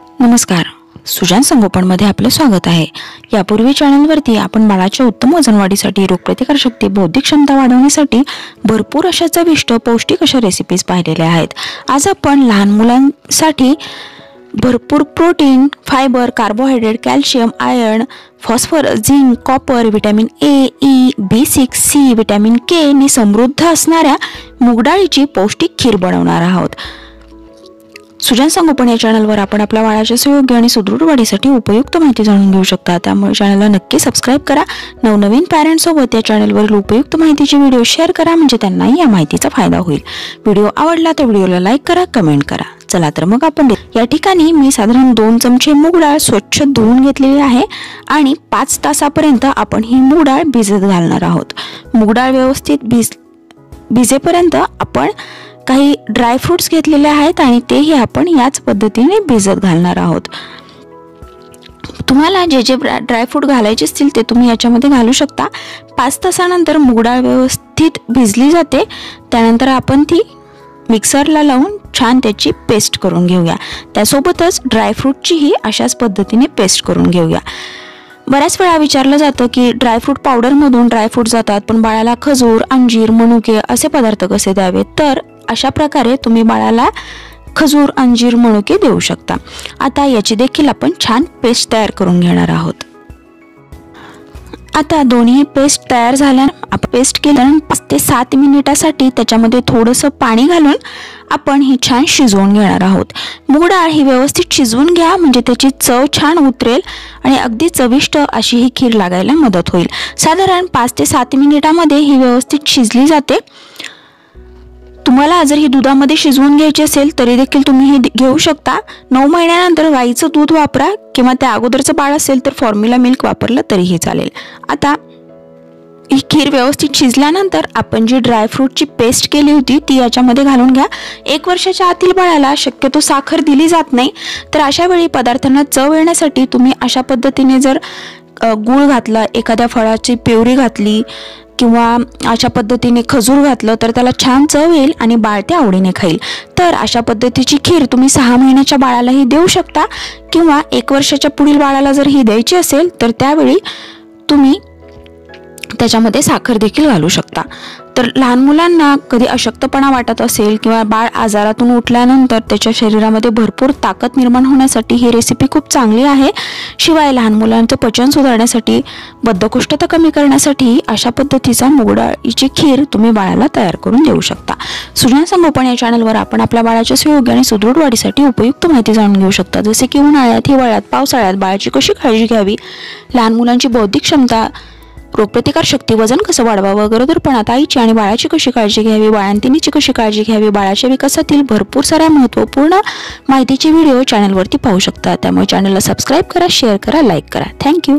नमस्कार, सुजान संगोपनमध्ये आपले स्वागत आहे। यापूर्वी चॅनलवरती आपण बाळाच्या उत्तम वजन वाढीसाठी, रोगप्रतिकारशक्ती, बौद्धिक क्षमता वाढवण्यासाठी भरपूर अशा चविष्ट पौष्टिक अशा रेसिपीज पाहिलेल्या आहेत। आज आपण लहान मुलांसाठी भरपूर protein, fibre, carbohydrate, calcium, iron, phosphorus, zinc, copper, vitamin A, E, B6, C, vitamin के ने समृद्ध असणाऱ्या मूग डाळीची पौष्टिक खीर बनवणार आहोत। सुजान संगोपन या चॅनलवर आपण आपल्या बाळाच्या सुयोग्य आणि सुदृढ वाढीसाठी उपयुक्त माहिती जाणून घेऊ शकता। त्यामुळे चॅनलला नक्की सबस्क्राइब करा। नवनवीन पॅरेंट्स सोबत या चॅनलवरील उपयुक्त माहितीचे व्हिडिओ शेअर करा, म्हणजे त्यांनाही या माहितीचा फायदा होईल। व्हिडिओ आवडला तर व्हिडिओला लाईक करा, कमेंट करा। चला तर मग आपण या ठिकाणी मी साधारण 2 चमचे मूग डाळ स्वच्छ धुवून घेतलेली आहे आणि 5 तासापर्यंत आपण ही मूग डाळ भिजत घालणार आहोत। मूग डाळ व्यवस्थित भिजेपर्यंत आपण काही ड्राय फ्रूट्स घेतलेले आहेत आणि तेही आपण याच पद्धतीने भिजत घालणार आहोत। तुम्हाला जे जे ड्राय फ्रूट घालायचे असतील ते तुम्ही याच्यामध्ये घालू शकता। 5 तासानंतर मूग डाळ व्यवस्थित भिजली जाते, त्यानंतर आपण ती मिक्सरला लावून छान त्याची पेस्ट करून घेऊया। त्यासोबतच ड्राय फ्रूटचीही अशाच पद्धतीने पेस्ट करून घेऊया। बऱ्याच वेळा विचारलं जातं की ड्रायफ्रूट पावडरमधून ड्रायफ्रूट जातात, पण बाळाला खजूर, अंजीर, मनुके असे पदार्थ कसे द्यावेत? तर अशा प्रकारे तुम्ही बाळाला खजूर, अंजीर, मनुके देऊ शकता। आता याची देखील आपण छान पेस्ट तयार करून घेणार आहोत। आता दोन्ही पेस्ट तयार झाल्यानंतर आपण पेस्ट केल्यानंतर 5 ते 7 मिनिटासाठी त्याच्यामध्ये थोडंसं पाणी घालून आपण ही छान शिजवून घेणार आहोत। मूग डाळ ही व्यवस्थित शिजवून घ्या, म्हणजे त्याची चव छान उतरेल आणि अगदी चविष्ट अशी ही खीर लागायला मदत होईल। साधारण 5 ते 7 मिनिटांमध्ये ही व्यवस्थित शिजली जाते। तुम्हाला जर ही दुधामध्ये शिजवून घ्यायची असेल तरी देखील तुम्ही हे घेऊ शकता। 9 महिन्यानंतर गाईचं दूध वापरा किंवा त्या अगोदरचं बाळ असेल तर फॉर्म्युला मिल्क वापरलं तरीही चालेल। आता ही खीर व्यवस्थित शिजल्यानंतर आपण जी ड्रायफ्रूटची पेस्ट केली होती ती याच्यामध्ये घालून घ्या। 1 वर्षाच्या आतील बाळाला शक्यतो साखर दिली जात नाही, तर अशा वेळी पदार्थांना चव येण्यासाठी तुम्ही अशा पद्धतीने जर गूळ घातला, एखाद्या फळाची प्युरी घातली किंवा अशा पद्धतीने खजूर घातलं तर त्याला छान चव येईल आणि बाळ ते आवडीने खाईल। तर अशा पद्धतीची खीर तुम्ही 6 महिन्याच्या बाळालाही देऊ शकता किंवा 1 वर्षाच्या पुढील बाळाला जर ही द्यायची असेल तर त्यावेळी तुम्ही त्याच्यामध्ये साखर देखील घालू शकता। तर लहान मुलांना कधी अशक्तपणा वाटत असेल किंवा बाळ आजारातून उठल्यानंतर त्याच्या शरीरामध्ये भरपूर ताकद निर्माण होण्यासाठी ही रेसिपी खूप चांगली आहे। शिवाय लहान मुलांचं पचन सुधारण्यासाठी, बद्धकोष्ठता कमी करण्यासाठी अशा पद्धतीचा मूग डाळीची खीर तुम्ही बाळाला तयार करून देऊ शकता। सुजान संगोपन या चॅनलवर आपण आपल्या बाळाच्या सुयोग्य आणि सुदृढ वाढीसाठी उपयुक्त माहिती जाणून घेऊ शकता, जसे की उन्हाळ्यात, हिवाळ्यात, पावसाळ्यात बाळाची कशी काळजी घ्यावी, लहान मुलांची बौद्धिक क्षमता, रोगप्रतिकारशक्ती, वजन कसं वाढवावं, गरोदरपणात आईची आणि बाळाची कशी काळजी घ्यावी, बाळंतिणीची कशी काळजी घ्यावी, बाळाच्या विकासातील भरपूर साऱ्या महत्त्वपूर्ण माहितीचे व्हिडिओ चॅनलवरती पाहू शकता। त्यामुळे चॅनलला सबस्क्राइब करा, शेअर करा, लाईक करा। थँक्यू।